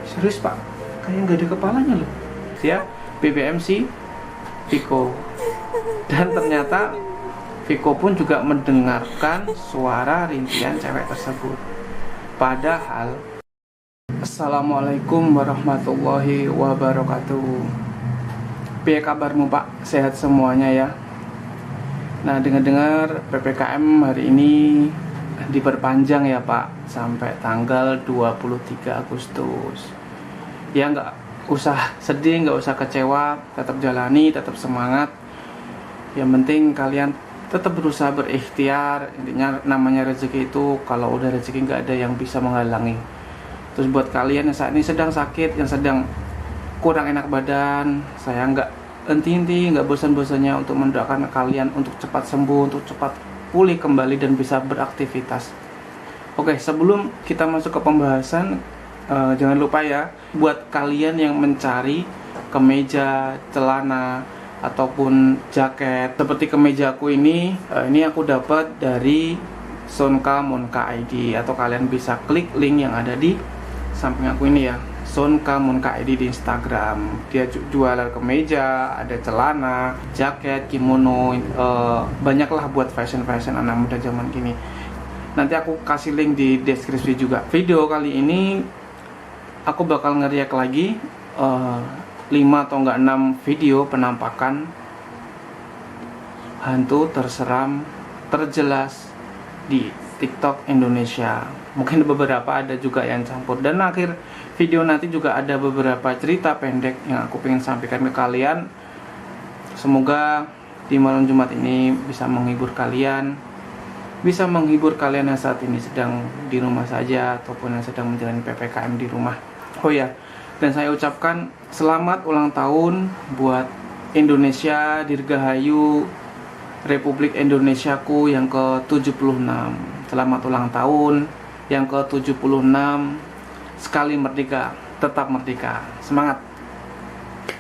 Serius pak, kayak nggak ada kepalanya loh. Siap, BBMC Viko. Dan ternyata Viko pun juga mendengarkan suara rintian cewek tersebut. Padahal Assalamualaikum warahmatullahi wabarakatuh. Piye kabarmu pak? Sehat semuanya ya? Nah, dengar-dengar PPKM hari ini diperpanjang ya Pak, sampai tanggal 23 Agustus. Ya nggak usah sedih, nggak usah kecewa, tetap jalani, tetap semangat. Yang penting kalian tetap berusaha berikhtiar. Intinya namanya rezeki itu, kalau udah rezeki nggak ada yang bisa menghalangi. Terus buat kalian yang saat ini sedang sakit, yang sedang kurang enak badan, saya nggak henti-henti, nggak bosan-bosannya untuk mendoakan kalian untuk cepat sembuh, untuk cepat pulih kembali dan bisa beraktivitas. Oke, sebelum kita masuk ke pembahasan, jangan lupa ya, buat kalian yang mencari kemeja, celana, ataupun jaket seperti kemejaku ini aku dapat dari Sonka Monka ID, atau kalian bisa klik link yang ada di samping aku ini ya, Sonka Monka ID di Instagram. Dia jualan kemeja, ada celana, jaket, kimono, banyaklah buat fashion anak muda zaman kini. Nanti aku kasih link di deskripsi juga. Video kali ini aku bakal nge-react lagi 5 atau enggak 6 video penampakan hantu terseram terjelas di TikTok Indonesia. Mungkin beberapa ada juga yang campur, dan akhir video nanti juga ada beberapa cerita pendek yang aku pengen sampaikan ke kalian. Semoga di malam Jumat ini bisa menghibur kalian, bisa menghibur kalian yang saat ini sedang di rumah saja ataupun yang sedang menjalani PPKM di rumah. Oh ya, dan saya ucapkan selamat ulang tahun buat Indonesia, Dirgahayu, Republik Indonesiaku yang ke-76. Selamat ulang tahun yang ke-76. Sekali merdeka, tetap merdeka. Semangat.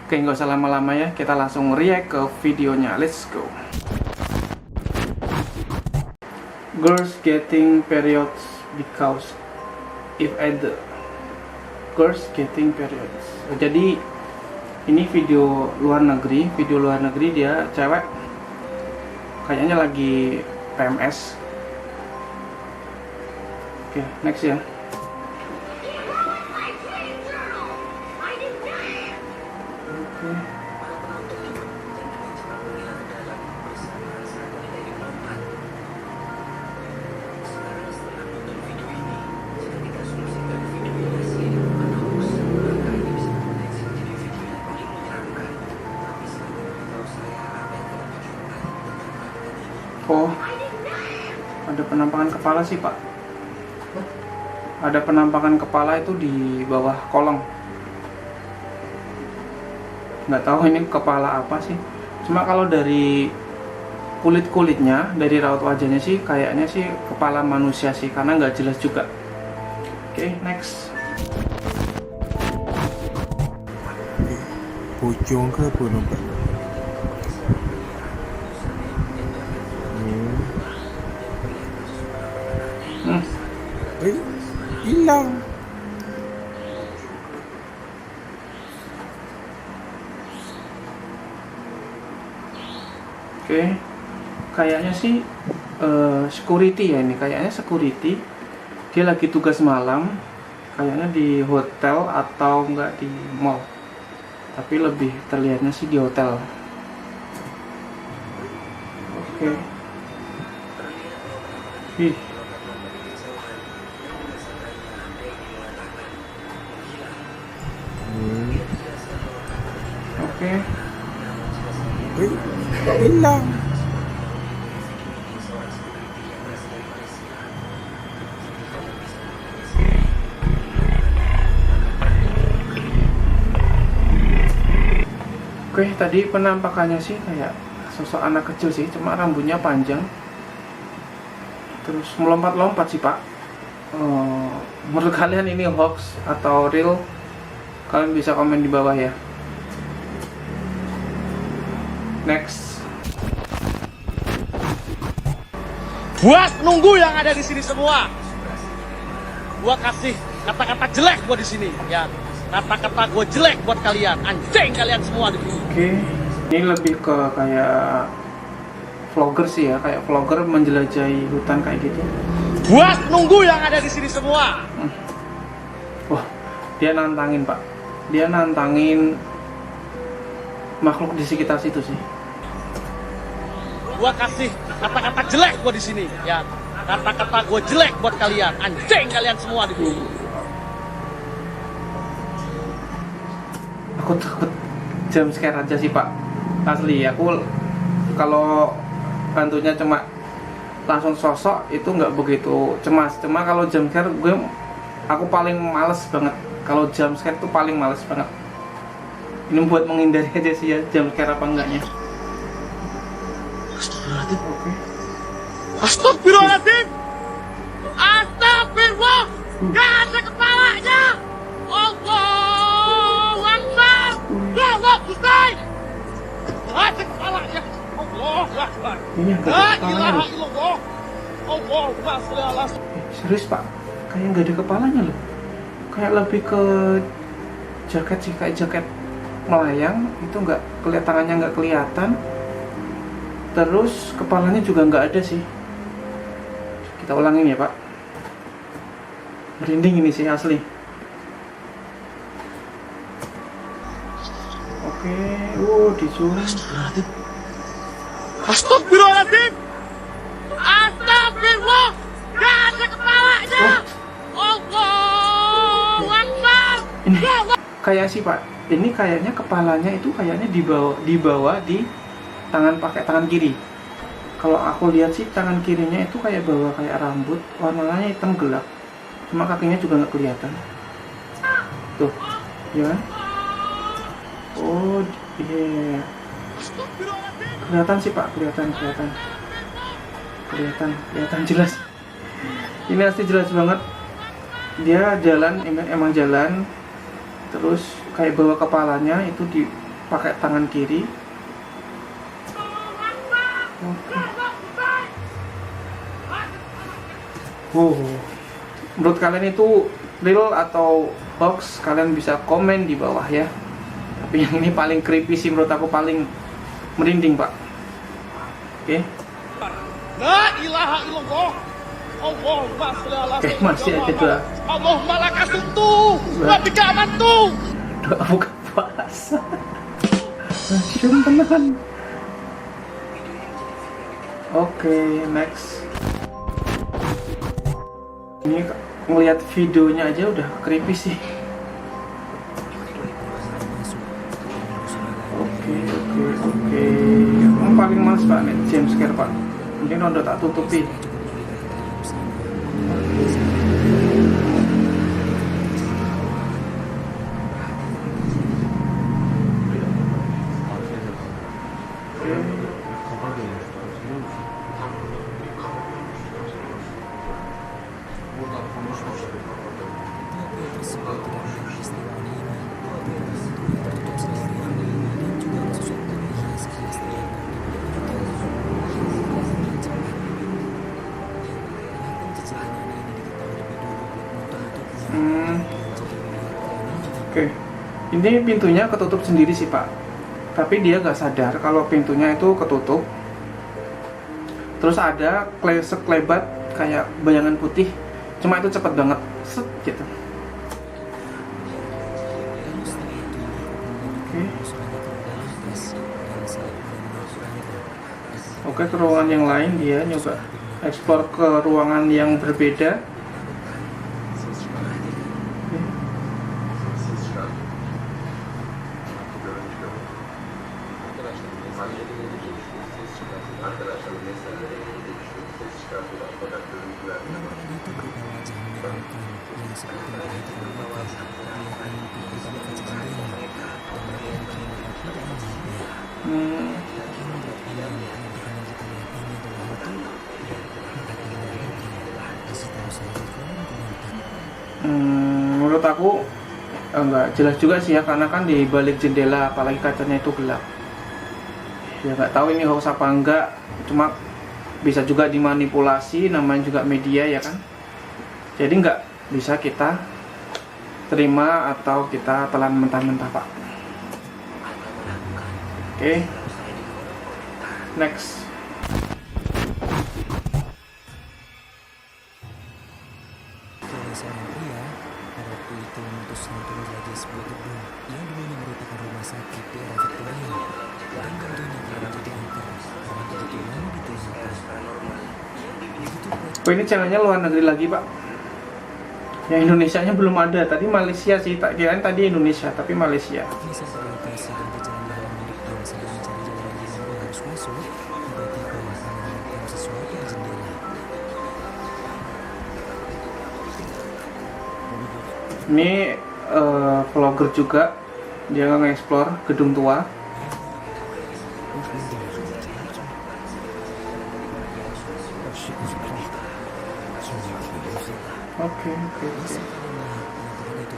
Oke, nggak usah lama-lama ya, kita langsung react ke videonya. Let's go. Girls getting periods because if either. Girls getting periods. Jadi ini video luar negeri, dia cewek kayaknya lagi PMS. Oke, next ya. Oh, ada penampakan kepala sih pak. Ada penampakan kepala itu di bawah kolong. Nggak tahu ini kepala apa sih. Cuma kalau dari kulit-kulitnya, dari raut wajahnya sih kayaknya sih kepala manusia sih, karena nggak jelas juga. Oke, next. Pocong ke apa nampak? Hilang. Oke, kayaknya sih security ya ini. Kayaknya security. Dia lagi tugas malam. Kayaknya di hotel atau enggak di mall. Tapi lebih terlihatnya sih di hotel. Oke. Ih. Oke. Hilang. Oke, tadi penampakannya sih kayak sosok anak kecil sih, cuma rambutnya panjang. Terus melompat-lompat sih pak. Menurut kalian ini hoax atau real? Kalian bisa komen di bawah ya. Next. Buat nunggu yang ada di sini semua. Gua kasih kata-kata jelek buat di sini, ya. Kata-kata gue jelek buat kalian, anjing kalian semua di sini. Oke, ini lebih ke kayak vlogger sih ya, kayak vlogger menjelajahi hutan kayak gitu. Buat nunggu yang ada di sini semua. Wah, dia nantangin pak, dia nantangin makhluk di sekitar situ sih. Gua kasih kata-kata jelek buat di sini, ya. Kata-kata gue jelek buat kalian, anjing kalian semua di sini. Aku takut jam scare aja sih pak, asli. Aku kalau hantunya cuma langsung sosok itu nggak begitu cemas. Cuma kalau jam scare aku paling males banget. Kalau jam scare tuh paling males banget. Ini buat menghindari aja sih ya jam scare apa enggaknya. Astagfirullahaladzim. Oke. Astagfirullahaladzim. Astagfirullah. Gak ada kepalanya. Allahu Akbar. Allah Gustai. Gak ada kepalanya. Allahu Akbar. Ini yang La gak ada kepalanya ilaha loh. illallah. Allahumma sholli ala Serius pak, kayak nggak ada kepalanya loh. Kayak lebih ke jaket sih, kayak jaket melayang itu nggak kelihatan, tangannya nggak kelihatan. Terus kepalanya juga nggak ada sih. Kita ulangin ya pak. Merinding ini sih asli. Oke, di zoom. Astagfirullahaladzim. Astagfirullahaladzim. Astagfirullah. Gak ada kepalanya. Allahu Akbar. Ini kayak sih pak. Ini kayaknya kepalanya itu kayaknya dibawa di tangan, pakai tangan kiri. Kalau aku lihat sih tangan kirinya itu kayak bawa kayak rambut, warnanya hitam gelap. Cuma kakinya juga nggak kelihatan. Tuh, ya kan? Oh, iya. Kelihatan sih pak, kelihatan jelas. Ini asli jelas banget. Dia jalan, emang jalan. Terus kayak bawa kepalanya itu dipakai tangan kiri. Menurut kalian itu real atau hoax? Kalian bisa komen di bawah ya. Tapi yang ini paling creepy sih, menurut aku paling merinding pak. Oke. La ilaha illallah. Allahumma sholli ala Oke, masih ada doa. Allahumma lakasuntu wa bika amantu. Doa buka puasa. Asyum teman. Oke, next. Ini ngelihat videonya aja udah creepy sih. Oke. Yang paling males pak nih jam scare pak. Mungkin udah tak tutupi. Oke, ini pintunya ketutup sendiri sih pak. Tapi dia gak sadar kalau pintunya itu ketutup. Terus ada sekelebat kayak bayangan putih. Cuma itu cepet banget, set gitu. Oke, ke ruangan yang lain dia nyoba explore ke ruangan yang berbeda. Menurut aku enggak jelas juga sih ya, karena kan di balik jendela apalagi kacanya itu gelap. Ya nggak tahu ini hoax apa enggak, cuma bisa juga dimanipulasi, namanya juga media ya kan. Jadi nggak bisa kita terima atau kita telan mentah-mentah, Pak. Oke. Next. Seorang pria pada waktu itu memutuskan untuk menjelajahi sebuah gedung yang dulunya merupakan rumah sakit di era Victoria, dan tentunya telah menjadi angker karena begitu lama ditinggalkan. Oh, ini channelnya luar negeri lagi, Pak. Yang Indonesianya belum ada. Tadi Malaysia sih, tak kirain tadi Indonesia, tapi Malaysia. Kisah berlokasi dan berjalan di halaman gedung sedang mencari jalan yang dimana harus masuk, tiba-tiba menemukan sesuatu di jendela. Ini vlogger juga, dia nge-explore gedung tua. Oke. Itu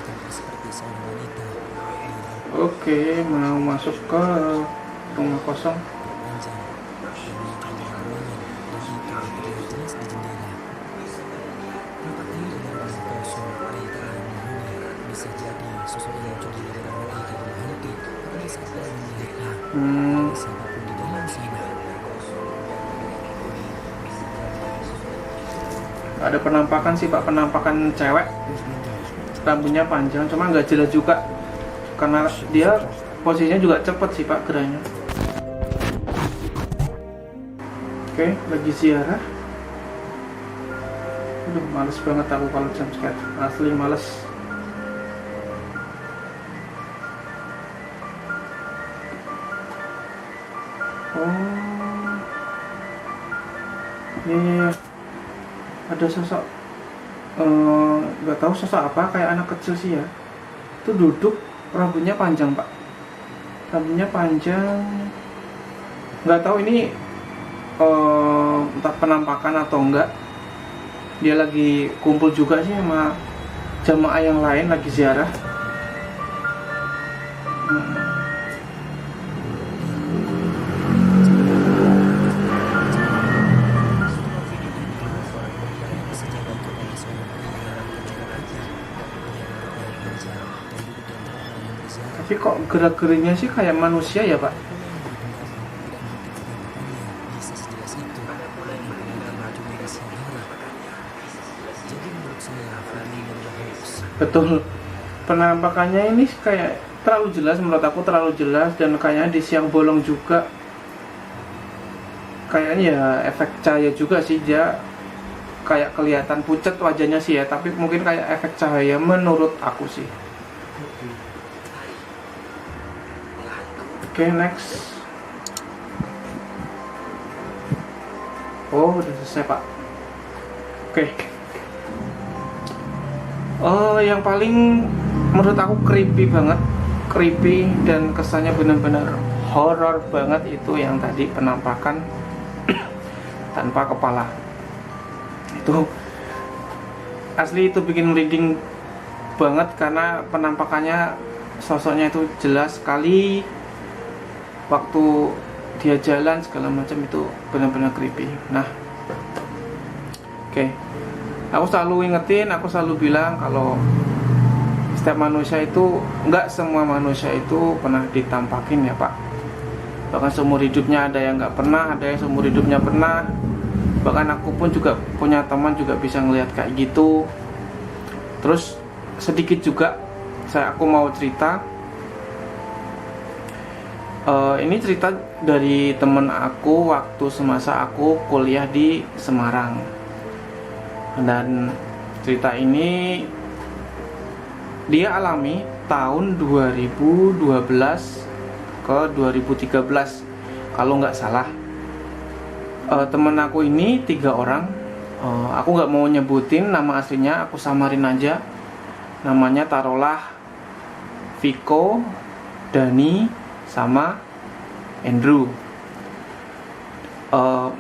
tampak seperti seorang wanita Oke, mau masuk ke rumah kosong. panjang yang meninggalkan ruangan, dan itu terlihat jelas di jendela. Tempat ini benar-benar kosong dan tak ada yang menghuni. Bisa jadi sosok yang muncul di dalam hati adalah hantu pada saat orang melihatnya. Siapapun di dalam sana. Ada penampakan sih, Pak, penampakan cewek, rambutnya panjang, cuma nggak jelas juga karena dia posisinya juga cepet sih, Pak, geraknya. Oke, lagi ziarah. Aduh, males banget aku kalau jump scare, asli males. Oh, iya. Ada sosok, nggak tahu sosok apa, kayak anak kecil sih ya. Itu duduk, rambutnya panjang, Pak. Rambutnya panjang. Nggak tahu ini entah penampakan atau enggak. Dia lagi kumpul juga sih sama jamaah yang lain, lagi ziarah. Tapi kok gerak-geriknya sih kayak manusia ya, Pak? Bisa sejelas itu, dan apalagi munculnya di siang hari. Jadi menurut saya, film ini adalah hoax. Betul. Penampakannya ini kayak terlalu jelas, menurut aku terlalu jelas, dan kayaknya di siang bolong juga. Kayaknya ya efek cahaya juga sih, dia kayak kelihatan pucat wajahnya sih ya, tapi mungkin kayak efek cahaya menurut aku sih. Oke, next. Oh, udah selesai, Pak. Oke. Yang paling menurut aku creepy banget, creepy dan kesannya benar-benar horor banget itu yang tadi penampakan tanpa kepala. Itu asli, itu bikin merinding banget karena penampakannya, sosoknya itu jelas sekali. Waktu dia jalan segala macam itu benar-benar creepy. Nah, oke. Aku selalu ingetin, aku selalu bilang kalau setiap manusia itu, enggak semua manusia itu pernah ditampakin ya, Pak. Bahkan seumur hidupnya ada yang nggak pernah, ada yang seumur hidupnya pernah. Bahkan aku pun juga punya teman juga bisa ngelihat kayak gitu. Terus sedikit juga aku mau cerita. Ini cerita dari temen aku waktu semasa aku kuliah di Semarang. Dan cerita ini dia alami tahun 2012 ke 2013 kalau nggak salah. Temen aku ini 3 orang. Aku nggak mau nyebutin nama aslinya, aku samarin aja. Namanya taruhlah Viko, Dani, sama Andrew.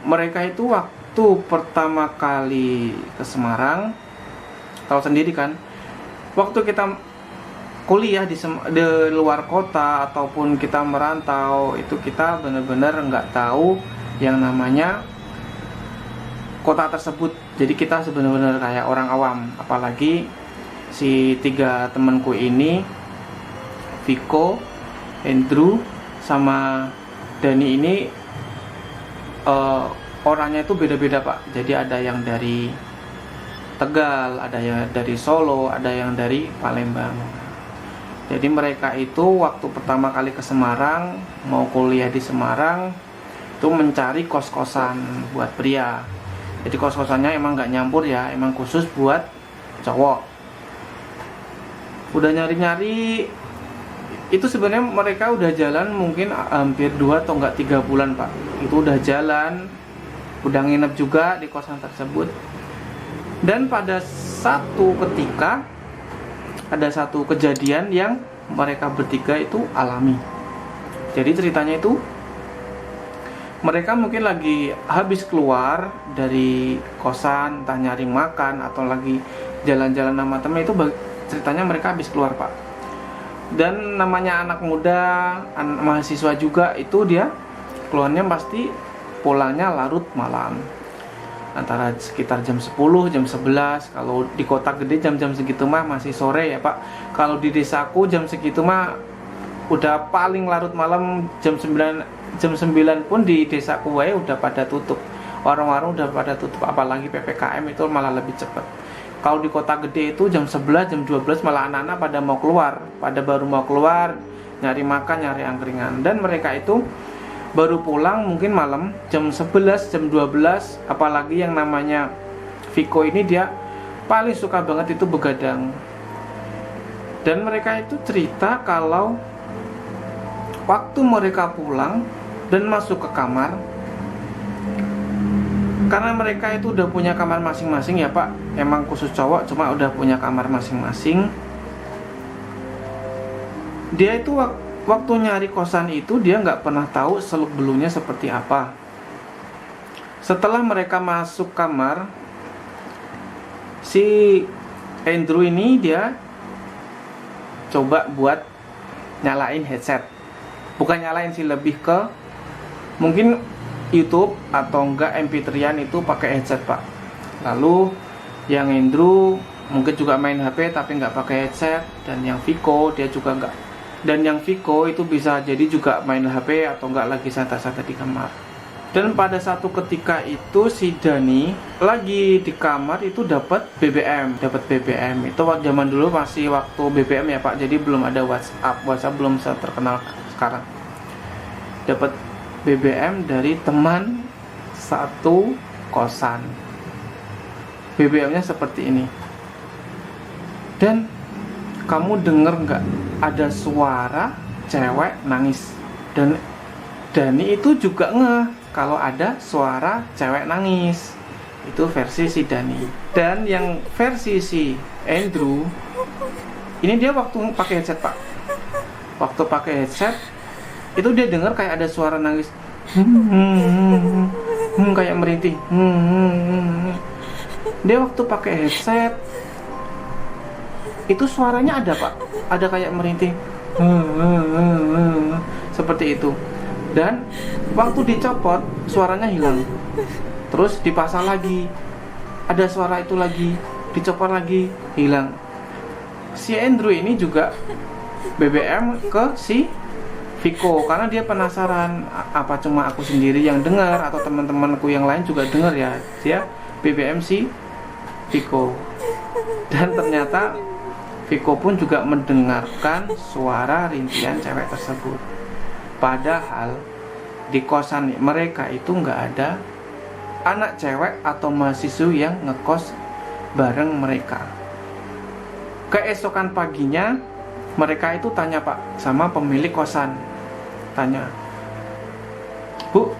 Mereka itu waktu pertama kali ke Semarang, tahu sendiri kan, waktu kita kuliah di luar kota ataupun kita merantau, itu kita benar-benar nggak tahu yang namanya kota tersebut. Jadi kita sebenarnya kayak orang awam, apalagi si 3 temanku ini, Viko, Andrew, sama Dani ini orangnya itu beda-beda Pak. Jadi ada yang dari Tegal, ada yang dari Solo, ada yang dari Palembang. Jadi mereka itu waktu pertama kali ke Semarang, mau kuliah di Semarang, itu mencari kos-kosan buat pria. Jadi kos-kosannya emang nggak nyampur ya, emang khusus buat cowok. Udah nyari-nyari, itu sebenarnya mereka udah jalan mungkin hampir 2 atau enggak 3 bulan Pak. Itu udah jalan, udah nginep juga di kosan tersebut. Dan pada satu ketika ada satu kejadian yang mereka bertiga itu alami. Jadi ceritanya itu mereka mungkin lagi habis keluar dari kosan, entah nyari makan atau lagi jalan-jalan sama temen. Itu ceritanya mereka habis keluar Pak. Dan namanya anak muda, mahasiswa juga, itu dia keluarnya pasti pulangnya larut malam, antara sekitar jam 10, jam 11. Kalau di kota gede jam-jam segitu mah masih sore ya Pak. Kalau di desaku jam segitu mah udah paling larut malam, jam 9 pun di desaku udah pada tutup. Warung-warung udah pada tutup, apalagi PPKM itu malah lebih cepat. Kalau di kota gede itu jam 11, jam 12 malah anak-anak pada mau keluar, baru mau keluar, nyari makan, nyari angkringan. Dan mereka itu baru pulang mungkin malam, jam 11, jam 12. Apalagi yang namanya Viko ini, dia paling suka banget itu begadang. Dan mereka itu cerita kalau waktu mereka pulang dan masuk ke kamar, karena mereka itu udah punya kamar masing-masing ya Pak. Emang khusus cowok, cuma udah punya kamar masing-masing. Dia itu waktu nyari kosan itu dia nggak pernah tahu seluk beluknya seperti apa. Setelah mereka masuk kamar, si Andrew ini dia coba buat nyalain headset. Bukan nyalain sih, lebih ke mungkin YouTube atau enggak MP3-an itu pakai headset Pak. Lalu yang Andrew mungkin juga main HP tapi nggak pakai headset. Dan yang Viko dia juga nggak. Dan yang Viko itu bisa jadi juga main HP atau enggak lagi santai-santai di kamar. Dan pada satu ketika itu si Dani lagi di kamar itu dapat BBM. Itu waktu zaman dulu masih waktu BBM ya Pak. Jadi belum ada WhatsApp belum terkenal sekarang. Dapat BBM dari teman satu kosan. BBM-nya seperti ini. Dan kamu denger nggak ada suara cewek nangis? Dan Dani itu juga ngeh kalau ada suara cewek nangis. Itu versi si Dani. Dan yang versi si Andrew, ini dia waktu pakai headset Pak. Waktu pakai headset itu dia dengar kayak ada suara nangis, kayak merintih. Dia waktu pakai headset itu suaranya ada Pak, ada kayak merintih, seperti itu. Dan waktu dicopot suaranya hilang, terus dipasang lagi, ada suara itu lagi, dicopot lagi, hilang. Si Andrew ini juga BBM ke si Viko karena dia penasaran, apa cuma aku sendiri yang dengar atau teman-temanku yang lain juga dengar ya. Dia BBM si Viko. Dan ternyata Viko pun juga mendengarkan suara rintihan cewek tersebut. Padahal di kosan mereka itu nggak ada anak cewek atau mahasiswa yang ngekos bareng mereka. Keesokan paginya mereka itu tanya Pak sama pemilik kosan, tanya, Bu,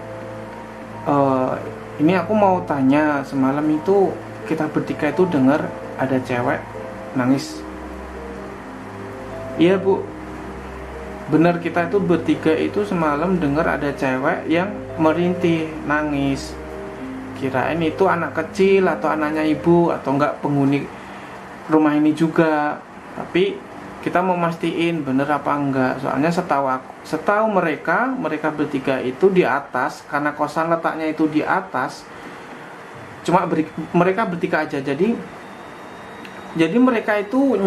ini aku mau tanya, semalam itu kita bertiga itu dengar ada cewek nangis. Iya Bu, benar, kita itu bertiga itu semalam dengar ada cewek yang merintih nangis. Kirain itu anak kecil atau anaknya ibu atau enggak penghuni rumah ini juga. Tapi kita mau mastiin bener apa enggak. Soalnya setahu mereka bertiga itu di atas, karena kosan letaknya itu di atas. Cuma mereka bertiga aja. Jadi Jadi mereka itu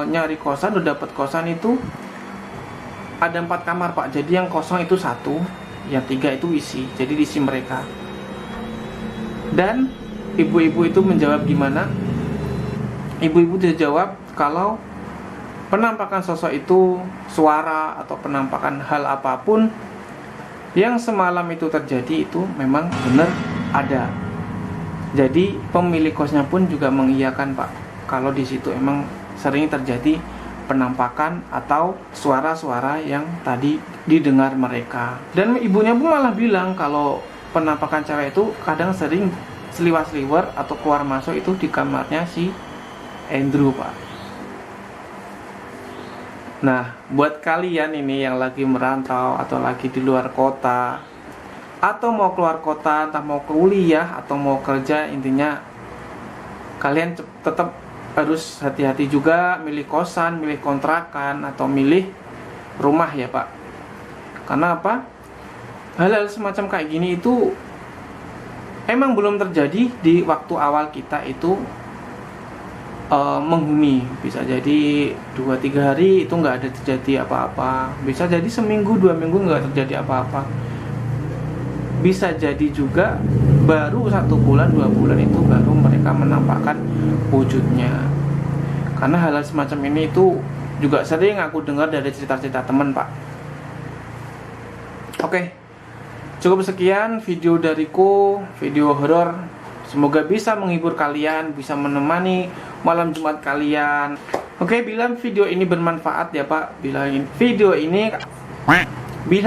nyari kosan, udah dapat kosan itu ada 4 kamar Pak. Jadi yang kosong itu 1, yang 3 itu isi. Jadi diisi mereka. Dan ibu-ibu itu menjawab gimana? Ibu-ibu dia jawab kalau penampakan sosok itu, suara atau penampakan hal apapun yang semalam itu terjadi itu memang benar ada. Jadi pemilik kosnya pun juga mengiyakan Pak, kalau di situ emang sering terjadi penampakan atau suara-suara yang tadi didengar mereka. Dan ibunya pun malah bilang kalau penampakan cewek itu kadang sering seliwar-seliwer atau keluar masuk itu di kamarnya si Andrew Pak. Nah, buat kalian ini yang lagi merantau atau lagi di luar kota atau mau keluar kota, entah mau kuliah atau mau kerja, intinya kalian tetap harus hati-hati juga milih kosan, milih kontrakan atau milih rumah ya Pak. Karena apa? Hal-hal semacam kayak gini itu emang belum terjadi di waktu awal kita itu menghuni. Bisa jadi 2-3 hari itu nggak ada terjadi apa-apa, bisa jadi seminggu 2 minggu nggak terjadi apa-apa, bisa jadi juga baru 1 bulan 2 bulan itu baru mereka menampakkan wujudnya. Karena hal-hal semacam ini itu juga sering aku dengar dari cerita-cerita teman Pak. Oke, cukup sekian video dariku, video horor. Semoga bisa menghibur kalian, bisa menemani malam Jumat kalian. Oke, bila video ini bermanfaat ya Pak, bila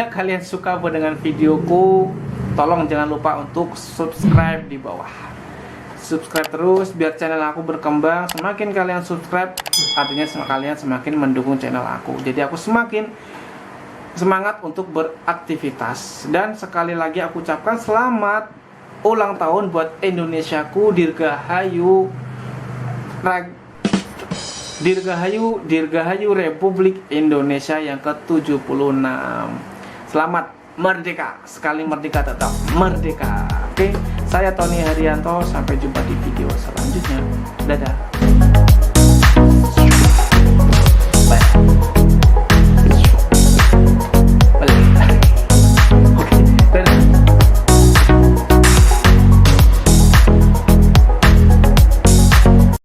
kalian suka dengan videoku, tolong jangan lupa untuk subscribe di bawah. Subscribe terus biar channel aku berkembang. Semakin kalian subscribe, artinya kalian semakin mendukung channel aku. Jadi aku semakin semangat untuk beraktivitas. Dan sekali lagi aku ucapkan selamat ulang tahun buat Indonesiaku. Dirgahayu Republik Indonesia yang ke-76. Selamat merdeka. Sekali merdeka tetap merdeka. Oke, saya Tony Haryanto, sampai jumpa di video selanjutnya. Dadah.